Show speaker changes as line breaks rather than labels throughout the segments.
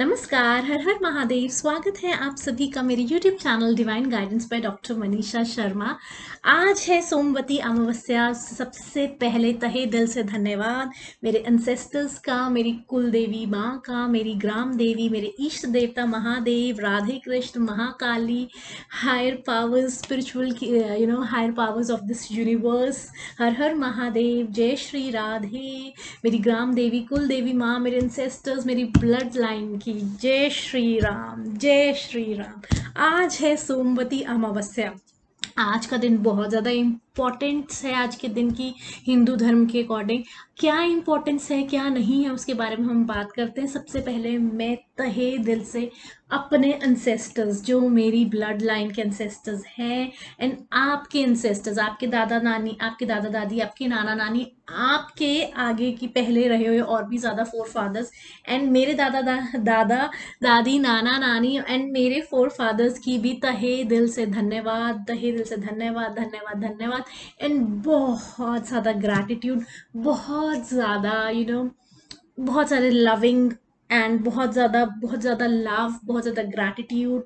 नमस्कार, हर हर महादेव। स्वागत है आप सभी का मेरे YouTube channel divine guidance by doctor Manisha Sharma. आज है सोमवती अमावस्या। सबसे पहले तहे दिल से धन्यवाद मेरे एंसेस्टर्स का, मेरी कुल देवी माँ का, मेरी ग्राम देवी, मेरे इष्ट देवता Mahadev, Radhe Krishna, Mahakali, higher powers, spiritual higher powers of this universe. हर हर महादेव, जय श्री राधे। मेरी ग्राम देवी, कुल देवी माँ, मेरे एंसेस्टर्स, मेरी ब्लड लाइन की जय श्री राम, जय श्री राम। आज है सोमवती अमावस्या। आज का दिन बहुत ज़्यादा इम्पोर्टेंस है। आज के दिन की हिंदू धर्म के अकॉर्डिंग क्या इम्पोर्टेंस है, क्या नहीं है, उसके बारे में हम बात करते हैं। सबसे पहले मैं तहे दिल से अपने एंसेस्टर्स, जो मेरी ब्लड लाइन के एंसेस्टर्स हैं, एंड आपके एंसेस्टर्स, आपके दादा नानी, आपके दादा दादी, आपके नाना नानी, आपके आगे की पहले रहे हुए और भी ज़्यादा फोर फादर्स, एंड मेरे दादा दादी, नाना नानी, एंड मेरे फोर फादर्स की भी तहे दिल से धन्यवाद, तहे दिल से धन्यवाद, धन्यवाद, धन्यवाद। एंड बहुत ज़्यादा ग्रैटिट्यूड, बहुत ज़्यादा बहुत सारे लविंग, एंड बहुत ज़्यादा लव, बहुत ज़्यादा gratitude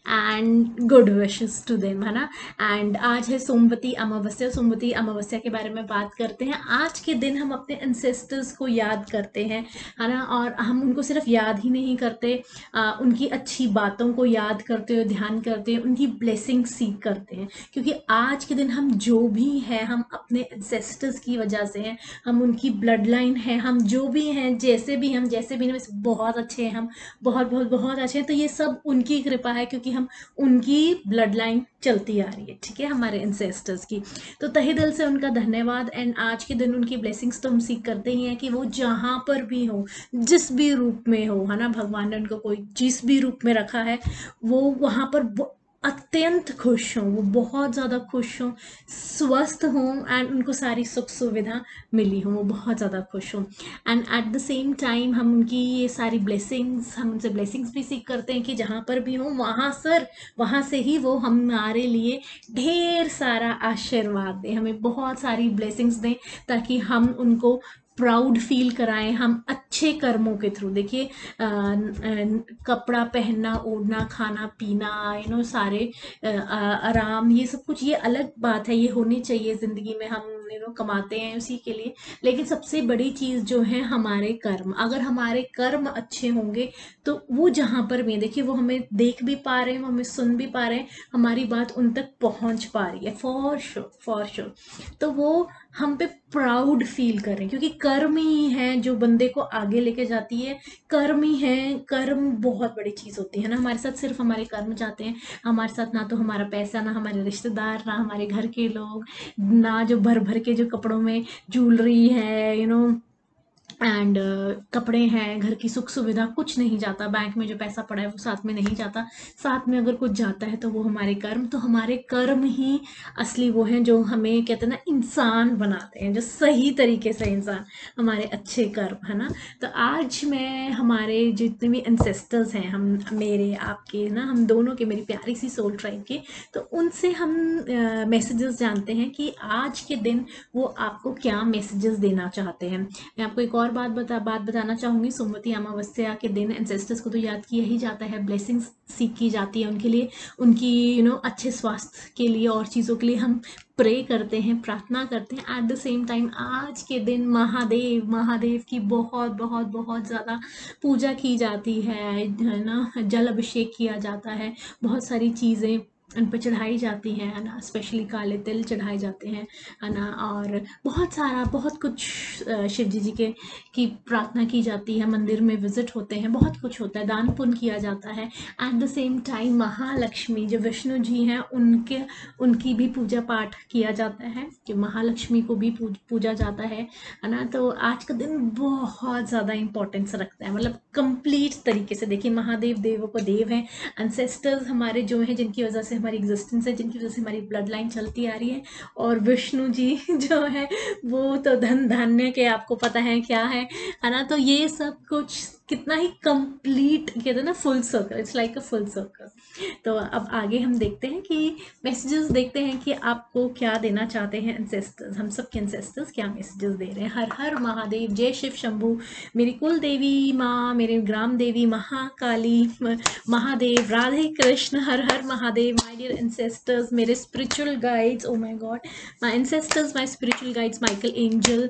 and good wishes to them, है ना। एंड आज है सोमवती अमावस्या। सोमवती अमावस्या के बारे में बात करते हैं। आज के दिन हम अपने एंसेस्टर्स को याद करते हैं, है ना। और हम उनको सिर्फ याद ही नहीं करते, उनकी अच्छी बातों को याद करते हुए ध्यान करते हैं, उनकी ब्लेसिंग सीख करते हैं। क्योंकि आज के दिन हम जो भी हैं, हम अपने एंसेस्टर्स की वजह से हैं, हम उनकी ब्लड लाइन है, हम जो भी हैं, जैसे भी हैं, वैसे बहुत अच्छे हैं, हम बहुत बहुत बहुत अच्छे हैं। तो ये सब उनकी कृपा है, क्योंकि हम उनकी ब्लड लाइन चलती आ रही है, ठीक है, हमारे एंसेस्टर्स की। तो तहे दिल से उनका धन्यवाद। एंड आज के दिन उनकी ब्लेसिंग्स तो हम सीख करते ही हैं कि वो जहाँ पर भी हो, जिस भी रूप में हो, है ना, भगवान ने उनको कोई जिस भी रूप में रखा है, वो वहाँ पर अत्यंत खुश हों, वो बहुत ज़्यादा खुश हों, स्वस्थ हों, एंड उनको सारी सुख सुविधा मिली हो, वो बहुत ज़्यादा खुश हों। And eight the same time हम उनकी ये सारी ब्लेसिंग्स, हम उनसे ब्लेसिंग्स भी सीख करते हैं कि जहाँ पर भी हों, वहाँ से ही वो हमारे लिए ढेर सारा आशीर्वाद दें, हमें बहुत सारी ब्लेसिंग्स दें, ताकि हम उनको प्राउड फील कराएं। हम अच्छे कर्मों के थ्रू, देखिए, कपड़ा पहनना, ओढ़ना, खाना पीना, सारे आराम, ये सब कुछ, ये अलग बात है, ये होनी चाहिए ज़िंदगी में। हम कमाते हैं उसी के लिए, लेकिन सबसे बड़ी चीज़ जो है हमारे कर्म। अगर हमारे कर्म अच्छे होंगे तो वो जहाँ पर भी, देखिए, वो हमें देख भी पा रहे हैं, वो हमें सुन भी पा रहे हैं, हमारी बात उन तक पहुँच पा रही है, फॉर श्योर, फॉर श्योर। तो वो हम पे प्राउड फील करें, क्योंकि कर्म ही है जो बंदे को आगे लेके जाती है। कर्म ही है, कर्म बहुत बड़ी चीज़ होती है ना। हमारे साथ सिर्फ हमारे कर्म जाते हैं, हमारे साथ ना तो हमारा पैसा, ना हमारे रिश्तेदार, ना हमारे घर के लोग, ना जो भर भर के जो कपड़ों में ज्वेलरी है, एंड कपड़े हैं, घर की सुख सुविधा, कुछ नहीं जाता। बैंक में जो पैसा पड़ा है वो साथ में नहीं जाता। साथ में अगर कुछ जाता है तो वो हमारे कर्म। तो हमारे कर्म ही असली वो हैं जो हमें, कहते हैं ना, इंसान बनाते हैं, जो सही तरीके से इंसान, हमारे अच्छे कर्म, है ना। तो आज मैं हमारे जितने भी एंसेस्टर्स हैं, हम, मेरे, आपके ना, हम दोनों के, मेरी प्यारी सी सोल ट्राइब के, तो उनसे हम मैसेजेस जानते हैं कि आज के दिन वो आपको क्या मैसेजेस देना चाहते हैं। मैं आपको एक और बात बताना चाहूँगी। सोमवती अमावस्या के दिन एंसेस्टर्स को तो याद किया ही जाता है, ब्लेसिंग्स सीख की जाती है उनके लिए, उनकी अच्छे स्वास्थ्य के लिए और चीज़ों के लिए हम प्रे करते हैं, प्रार्थना करते हैं। एट द सेम टाइम आज के दिन महादेव की बहुत बहुत बहुत ज़्यादा पूजा की जाती है ना, जल अभिषेक किया जाता है, बहुत सारी चीज़ें उन पर चढ़ाई जाती हैं, है ना। स्पेशली काले तिल चढ़ाए जाते हैं, है ना। और बहुत कुछ शिव जी के की प्रार्थना की जाती है, मंदिर में विजिट होते हैं, बहुत कुछ होता है, दान पुण्य किया जाता है। Eight the same time Mahalakshmi जो विष्णु जी हैं, उनकी भी पूजा पाठ किया जाता है, कि महालक्ष्मी को भी पूजा जाता है ना। तो आज का दिन बहुत ज़्यादा इंपॉर्टेंस रखता है, मतलब कंप्लीट तरीके से। देखिए, महादेव देवों को देव हैं, एंसेस्टर्स हमारे जो हैं, जिनकी वजह से हमारी एग्जिस्टेंस है, जिनकी वजह से हमारी ब्लड लाइन चलती आ रही है, और विष्णु जी जो है वो तो धन धान्य के, आपको पता है क्या है ना। तो ये सब कुछ कितना ही कंप्लीट कहते हैं ना, full circle, it's like a full circle. तो अब आगे हम देखते हैं कि मैसेजेस देखते हैं कि आपको क्या देना चाहते हैं एंसेस्टर्स, हम सब के एंसेस्टर्स क्या मैसेजेस दे रहे हैं। हर हर महादेव, जय शिव शंभू, मेरी कुल देवी माँ, मेरे ग्राम देवी महाकाली, महादेव, राधे कृष्ण, हर हर महादेव, माय डियर एंसेस्टर्स, मेरे spiritual guides, oh my God, my ancestors, my spiritual guides, Michael angel,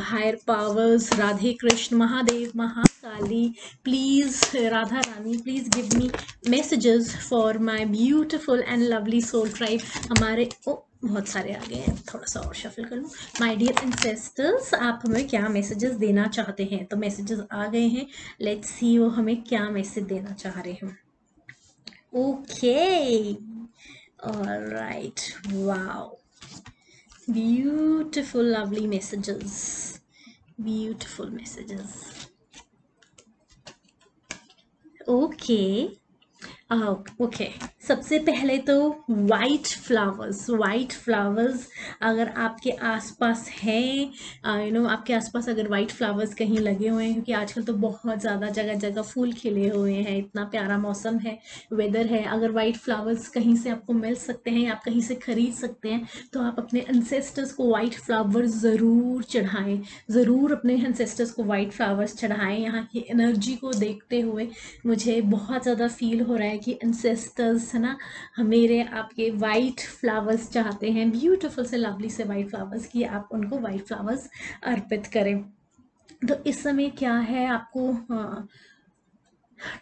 higher powers, Radhe Krishna, Mahadev, Mahakali, please Radha Rani, please give me messages for my beautiful and lovely soul tribe। हमारे बहुत सारे आ गए हैं, थोड़ा सा और शफल कर लूँ। माय डियर एंसेस्टर्स, आप हमें क्या मैसेजेस देना चाहते हैं? तो मैसेजेस आ गए हैं, लेट्स सी वो हमें क्या मैसेज देना चाह रहे हैं। Okay, alright, wow, beautiful lovely messages, beautiful messages। Okay, okay, सबसे पहले तो वाइट फ्लावर्स, वाइट फ्लावर्स अगर आपके आसपास हैं, आपके आसपास अगर वाइट फ्लावर्स कहीं लगे हुए हैं, क्योंकि आजकल तो बहुत ज़्यादा जगह जगह फूल खिले हुए हैं, इतना प्यारा मौसम है, वेदर है, अगर वाइट फ्लावर्स कहीं से आपको मिल सकते हैं, आप कहीं से खरीद सकते हैं, तो आप अपने एंसेस्टर्स को वाइट फ्लावर्स ज़रूर चढ़ाएं, ज़रूर अपने एंसेस्टर्स को वाइट फ्लावर्स चढ़ाएं। यहाँ की एनर्जी को देखते हुए मुझे बहुत ज़्यादा फील हो रहा है कि एंसेस्टर्स है ना, मेरे आपके वाइट फ्लावर्स चाहते हैं, ब्यूटीफुल से लवली से वाइट फ्लावर्स, कि आप उनको वाइट फ्लावर्स अर्पित करें। तो इस समय क्या है, आपको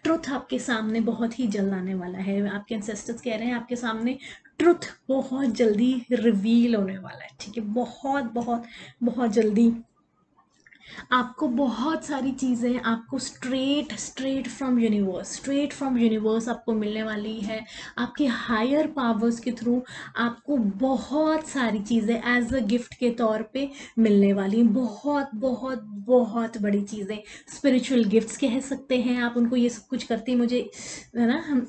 ट्रुथ आपके सामने बहुत ही जल्द आने वाला है। आपके एंसेस्टर्स कह रहे हैं आपके सामने ट्रुथ बहुत जल्दी रिवील होने वाला है, ठीक है, बहुत बहुत बहुत जल्दी आपको बहुत सारी चीज़ें आपको straight straight from universe, straight from universe आपको मिलने वाली है। आपके हायर पावर्स के थ्रू आपको बहुत सारी चीज़ें एज अ गिफ्ट के तौर पे मिलने वाली हैं, बहुत बहुत बहुत बड़ी चीज़ें, स्पिरिचुअल गिफ्ट्स कह सकते हैं आप उनको। ये सब कुछ करती मुझे है ना, हम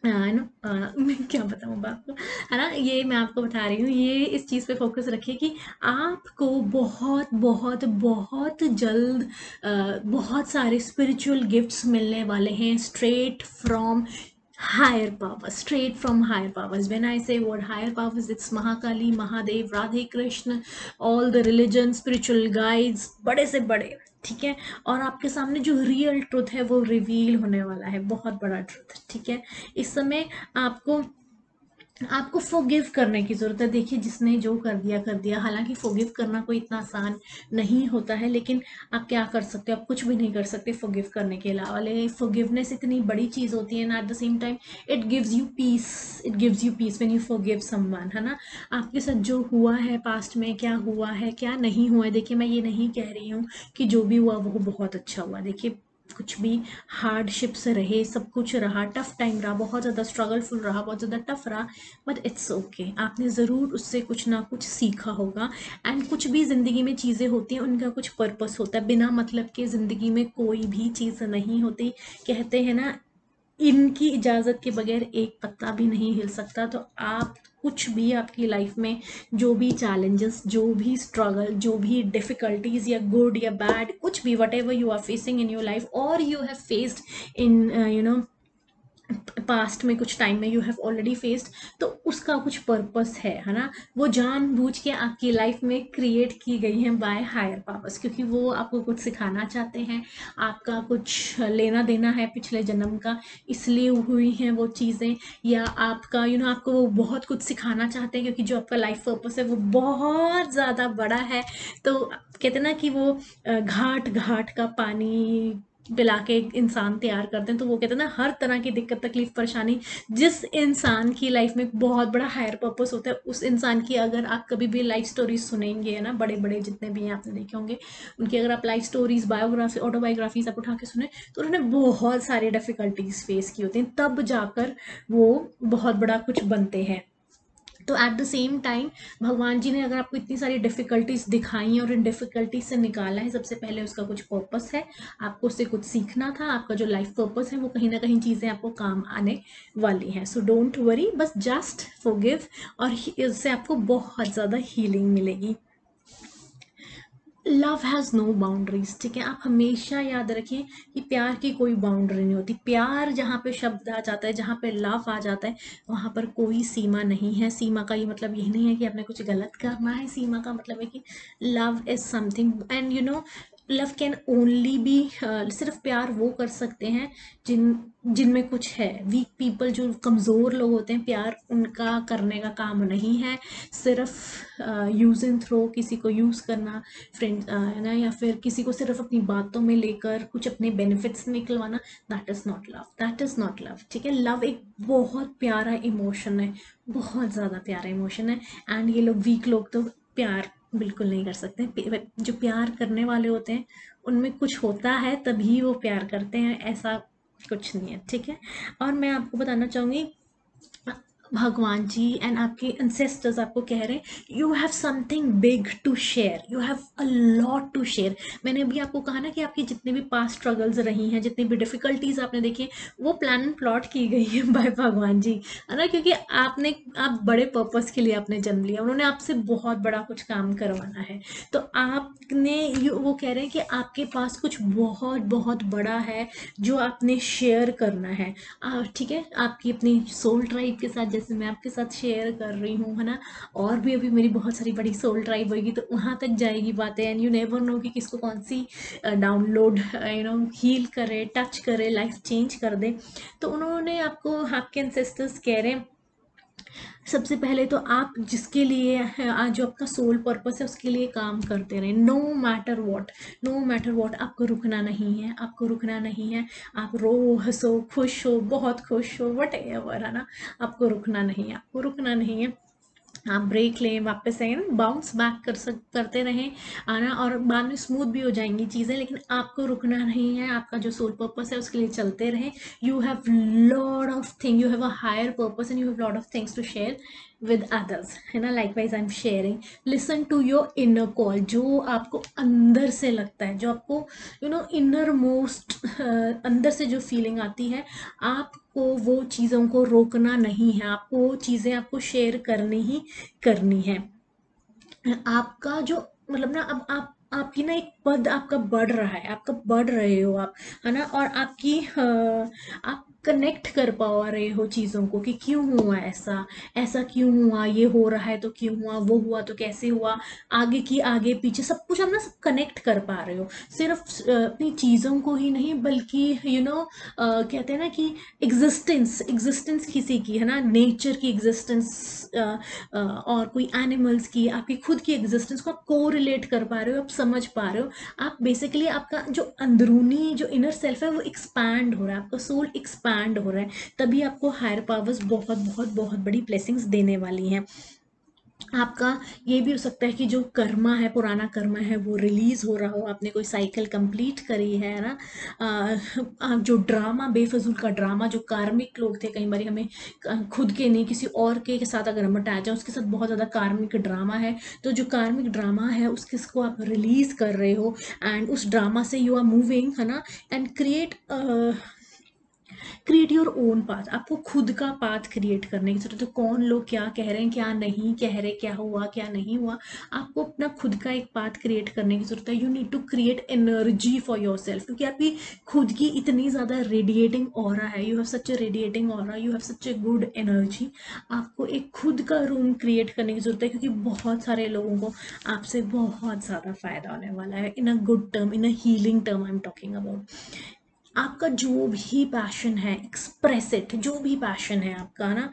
है ना, मैं क्या बताऊँ आपको, है ना, ये मैं आपको बता रही हूँ, ये इस चीज़ पे फोकस रखिए कि आपको बहुत बहुत बहुत जल्द बहुत सारे स्पिरिचुअल गिफ्ट्स मिलने वाले हैं, straight from higher powers, straight from higher powers। When I say word higher powers, it's Mahakali, Mahadev, Radhe Krishna, all the religion, spiritual guides, बड़े से बड़े, ठीक है। और आपके सामने जो रियल ट्रुथ है वो रिवील होने वाला है, बहुत बड़ा ट्रुथ, ठीक है। इस समय आपको फॉरगिव करने की ज़रूरत है। देखिए, जिसने जो कर दिया। हालांकि फॉरगिव करना कोई इतना आसान नहीं होता है, लेकिन आप क्या कर सकते हो? आप कुछ भी नहीं कर सकते फॉरगिव करने के अलावा। लेकिन फॉरगिवनेस इतनी बड़ी चीज़ होती है ना, at the same time it gives you peace, it gives you peace when you forgive someone, है ना। आपके साथ जो हुआ है पास्ट में, क्या हुआ है क्या नहीं हुआ है, देखिए मैं ये नहीं कह रही हूँ कि जो भी हुआ वो बहुत अच्छा हुआ। देखिए, कुछ भी हार्डशिप्स रहे, सब कुछ रहा, टफ टाइम रहा, बहुत ज़्यादा स्ट्रगलफुल रहा, बहुत ज़्यादा टफ रहा, बट इट्स ओके। आपने ज़रूर उससे कुछ ना कुछ सीखा होगा। एंड कुछ भी ज़िंदगी में चीज़ें होती हैं, उनका कुछ पर्पस होता है। बिना मतलब के ज़िंदगी में कोई भी चीज़ नहीं होती। कहते हैं ना, इनकी इजाज़त के बगैर एक पत्ता भी नहीं हिल सकता। तो आप कुछ भी आपकी लाइफ में जो भी चैलेंजेस, जो भी स्ट्रगल, जो भी डिफ़िकल्टीज, या गुड या बैड, कुछ भी, whatever you are facing in your life और you have faced in past में, कुछ टाइम में यू हैव ऑलरेडी फेस्ड, तो उसका कुछ पर्पस है ना। वो जानबूझ के आपकी लाइफ में क्रिएट की गई हैं बाय हायर पावर्स, क्योंकि वो आपको कुछ सिखाना चाहते हैं, आपका कुछ लेना देना है पिछले जन्म का, इसलिए हुई हैं वो चीज़ें। या आपका आपको वो बहुत कुछ सिखाना चाहते हैं, क्योंकि जो आपका लाइफ पर्पस है वो बहुत ज़्यादा बड़ा है। तो कहते हैं ना कि वो घाट घाट का पानी पिला के एक इंसान तैयार करते हैं। तो वो कहते हैं ना, हर तरह की दिक्कत, तकलीफ, परेशानी, जिस इंसान की लाइफ में बहुत बड़ा हायर पर्पस होता है, उस इंसान की अगर आप कभी भी लाइफ स्टोरीज सुनेंगे, है ना, बड़े बड़े जितने भी हैं आपने देखे होंगे, उनकी अगर आप लाइफ स्टोरीज, बायोग्राफी, ऑटोबायोग्राफीज आप उठा के सुने, तो उन्होंने बहुत सारी डिफिकल्टीज फेस की होती हैं, तब जाकर वो बहुत बड़ा कुछ बनते हैं। तो एट द सेम टाइम भगवान जी ने अगर आपको इतनी सारी डिफ़िकल्टीज दिखाई और इन डिफ़िकल्टीज से निकाला है, सबसे पहले उसका कुछ पर्पस है, आपको उससे कुछ सीखना था। आपका जो लाइफ पर्पस है वो कहीं ना कहीं चीज़ें आपको काम आने वाली हैं। सो डोंट वरी, बस जस्ट फॉरगिव, और इससे आपको बहुत ज़्यादा हीलिंग मिलेगी। लव हैज़ नो बाउंड्रीज, ठीक है। आप हमेशा याद रखिए कि प्यार की कोई बाउंड्री नहीं होती। प्यार जहाँ पे शब्द आ जाता है, जहाँ पे लव आ जाता है, वहाँ पर कोई सीमा नहीं है। सीमा का ये मतलब यही नहीं है कि आपने कुछ गलत करना है। सीमा का मतलब है कि love is something, and you know love can only be, सिर्फ प्यार वो कर सकते हैं जिनमें कुछ है। वीक पीपल, जो कमज़ोर लोग होते हैं, प्यार उनका करने का काम नहीं है। सिर्फ यूज एंड थ्रो, किसी को यूज़ करना, फ्रेंड है ना, या फिर किसी को सिर्फ अपनी बातों में लेकर कुछ अपने बेनिफिट्स निकलवाना, that is not love, that is not love, ठीक है। लव एक बहुत प्यारा इमोशन है, बहुत ज़्यादा प्यारा इमोशन है। एंड ये लोग वीक लोग तो प्यार बिल्कुल नहीं कर सकते। जो प्यार करने वाले होते हैं उनमें कुछ होता है तभी वो प्यार करते हैं, ऐसा कुछ नहीं है, ठीक है। और मैं आपको बताना चाहूँगी, भगवान जी एंड आपके एंसेस्टर्स आपको कह रहे हैं you have something big to share, you have a lot to share. मैंने अभी आपको कहा ना कि आपकी जितने भी पास्ट स्ट्रगल्स रही हैं, जितनी भी डिफिकल्टीज आपने देखी हैं, वो प्लान एंड प्लॉट की गई है बाय भगवान जी, है ना। क्योंकि आप बड़े पर्पस के लिए आपने जन्म लिया, उन्होंने आपसे बहुत बड़ा कुछ काम करवाना है। तो आपने वो कह रहे हैं कि आपके पास कुछ बहुत बहुत बड़ा है जो आपने शेयर करना है, ठीक है। आपकी अपनी सोल ट्राइब के साथ, जैसे मैं आपके साथ शेयर कर रही हूँ, है ना। और भी अभी मेरी बहुत सारी बड़ी सोल ट्राइब होगी, तो वहाँ तक जाएगी बातें, एंड यू नेवर नो कि किसको कौन सी डाउनलोड हील करे, टच करे, लाइफ चेंज कर दे। तो उन्होंने आपको, आपके एंसेस्टर्स कह रहे हैं, सबसे पहले तो आप जिसके लिए आज जो आपका सोल पर्पस है उसके लिए काम करते रहें, no matter what, no matter what. आपको रुकना नहीं है, आपको रुकना नहीं है। आप रो, हंसो, खुश हो, बहुत खुश हो, वट एवर, है ना। आपको रुकना नहीं है, आपको रुकना नहीं है। आप ब्रेक लें, वापस आए ना, बाउंस बैक करते रहें, आना, और बाद में स्मूथ भी हो जाएंगी चीज़ें, लेकिन आपको रुकना नहीं है। आपका जो सोल पर्पस है उसके लिए चलते रहें। You have lot of thing, you have a higher purpose and you have lot of things to share with others, है ना। Likewise I am sharing, listen to your inner call, जो आपको अंदर से लगता है, जो आपको इनर मोस्ट अंदर से जो फीलिंग आती है, आपको वो चीज़ों को रोकना नहीं है। आपको वो चीज़ें आपको शेयर करनी ही करनी है। आपका जो मतलब ना, अब आपकी ना एक पद आपका बढ़ रहा है, आपका बढ़ रहे हो आप, है ना। और आप कनेक्ट कर पा रहे हो चीज़ों को कि क्यों हुआ ऐसा, ऐसा क्यों हुआ, ये हो रहा है तो क्यों हुआ, वो हुआ तो कैसे हुआ, आगे की आगे पीछे सब कुछ आप ना सब कनेक्ट कर पा रहे हो। सिर्फ अपनी चीज़ों को ही नहीं, बल्कि कहते हैं ना कि एग्जिस्टेंस, एग्जिस्टेंस किसी की, है ना, नेचर की एग्जिस्टेंस, और कोई एनिमल्स की, आपकी खुद की एग्जिस्टेंस को आप को रिलेट कर पा रहे हो, आप समझ पा रहे हो। आप बेसिकली, आपका जो अंदरूनी जो इनर सेल्फ है वो एक्सपैंड हो रहा है, आपका सोल एक्सपैंड हो रहा है। तभी आपको हायर पावर्स बहुत बहुत बहुत बड़ी ब्लेसिंग्स देने वाली हैं। आपका ये भी हो सकता है कि जो कर्मा है, पुराना कर्मा है, वो रिलीज हो रहा हो, आपने कोई साइकिल कंप्लीट करी है ना। जो ड्रामा, बेफजूल का ड्रामा, जो कार्मिक लोग थे, कई बार हमें खुद के नहीं, किसी और के साथ अगर हम अटैच हैं, उसके साथ बहुत ज़्यादा कार्मिक ड्रामा है, तो जो कार्मिक ड्रामा है उसको आप रिलीज कर रहे हो, एंड उस ड्रामा से यू आर मूविंग, है ना, and create your own path. आपको खुद का पाथ क्रिएट करने की जरूरत है। कौन लोग क्या कह रहे हैं, क्या नहीं कह रहे, क्या हुआ क्या नहीं हुआ, आपको अपना खुद का एक पाथ क्रिएट करने की जरूरत है। You need to create energy for your self, क्योंकि आपकी खुद की इतनी ज़्यादा रेडिएटिंग ऑरा है, you have such a radiating aura, you have such a good energy. आपको एक खुद का रूम क्रिएट करने की जरूरत है, क्योंकि बहुत सारे लोगों को आपसे बहुत ज़्यादा फायदा होने वाला है, in a good term, in a healing term I am talking about. आपका जो भी पैशन है, एक्सप्रेस इट, जो भी पैशन है आपका ना।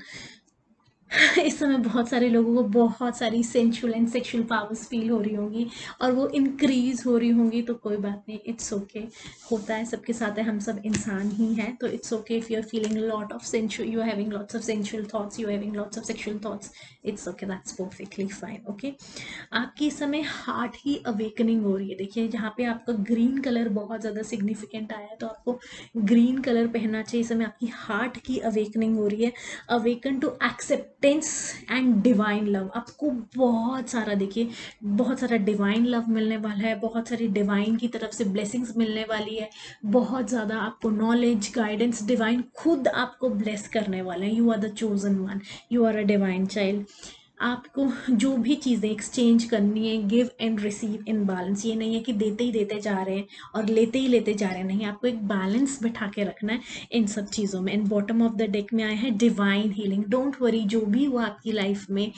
इस समय बहुत सारे लोगों को बहुत सारी sensual and sexual powers feel हो रही होंगी, और वो इंक्रीज हो रही होंगी, तो कोई बात नहीं, इट्स ओके, होता है, सबके साथ है, हम सब इंसान ही हैं, तो it's okay if you are feeling lot of sensual, you are having lots of sensual thoughts, you are having lots of sexual thoughts, it's okay, that's perfectly fine, okay. आपकी इस समय हार्ट की अवेकनिंग हो रही है। देखिए, जहाँ पे आपका ग्रीन कलर बहुत ज़्यादा सिग्निफिकेंट आया है, तो आपको ग्रीन कलर पहनना चाहिए। इस समय आपकी हार्ट की अवेकनिंग हो रही है, awaken to acceptance and divine love. आपको बहुत सारा, देखिए, बहुत सारा डिवाइन लव मिलने वाला है, बहुत सारी डिवाइन की तरफ से ब्लेसिंग्स मिलने वाली है, बहुत ज़्यादा आपको नॉलेज, गाइडेंस, डिवाइन खुद आपको ब्लेस करने वाले हैं। You are the chosen one, you are a divine child. आपको जो भी चीज़ें एक्सचेंज करनी है, give and receive in balance. ये नहीं है कि देते ही देते जा रहे हैं और लेते ही लेते जा रहे हैं, नहीं, आपको एक बैलेंस बिठा के रखना है इन सब चीज़ों में। And bottom of the deck में आया है डिवाइन हीलिंग। डोंट वरी, जो भी हुआ आपकी लाइफ में,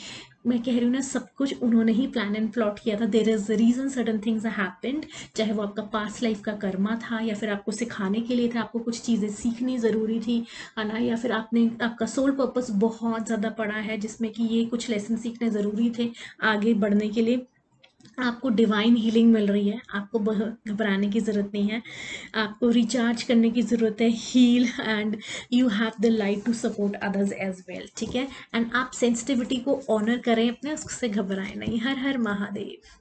मैं कह रही हूँ ना, सब कुछ उन्होंने ही प्लान एंड प्लॉट किया था। There is reason certain things happened, चाहे वो आपका पास्ट लाइफ का कर्मा था या फिर आपको सिखाने के लिए था, आपको कुछ चीज़ें सीखनी ज़रूरी थी, है ना, या फिर आपने आपका सोल पर्पस बहुत ज़्यादा पड़ा है जिसमें कि ये कुछ लेसन सीखने ज़रूरी थे आगे बढ़ने के लिए। आपको डिवाइन हीलिंग मिल रही है, आपको घबराने की ज़रूरत नहीं है, आपको रिचार्ज करने की ज़रूरत है, heal, and you have the light to support others as well, ठीक है। एंड आप सेंसिटिविटी को ऑनर करें अपने, उससे घबराएं नहीं। हर हर महादेव।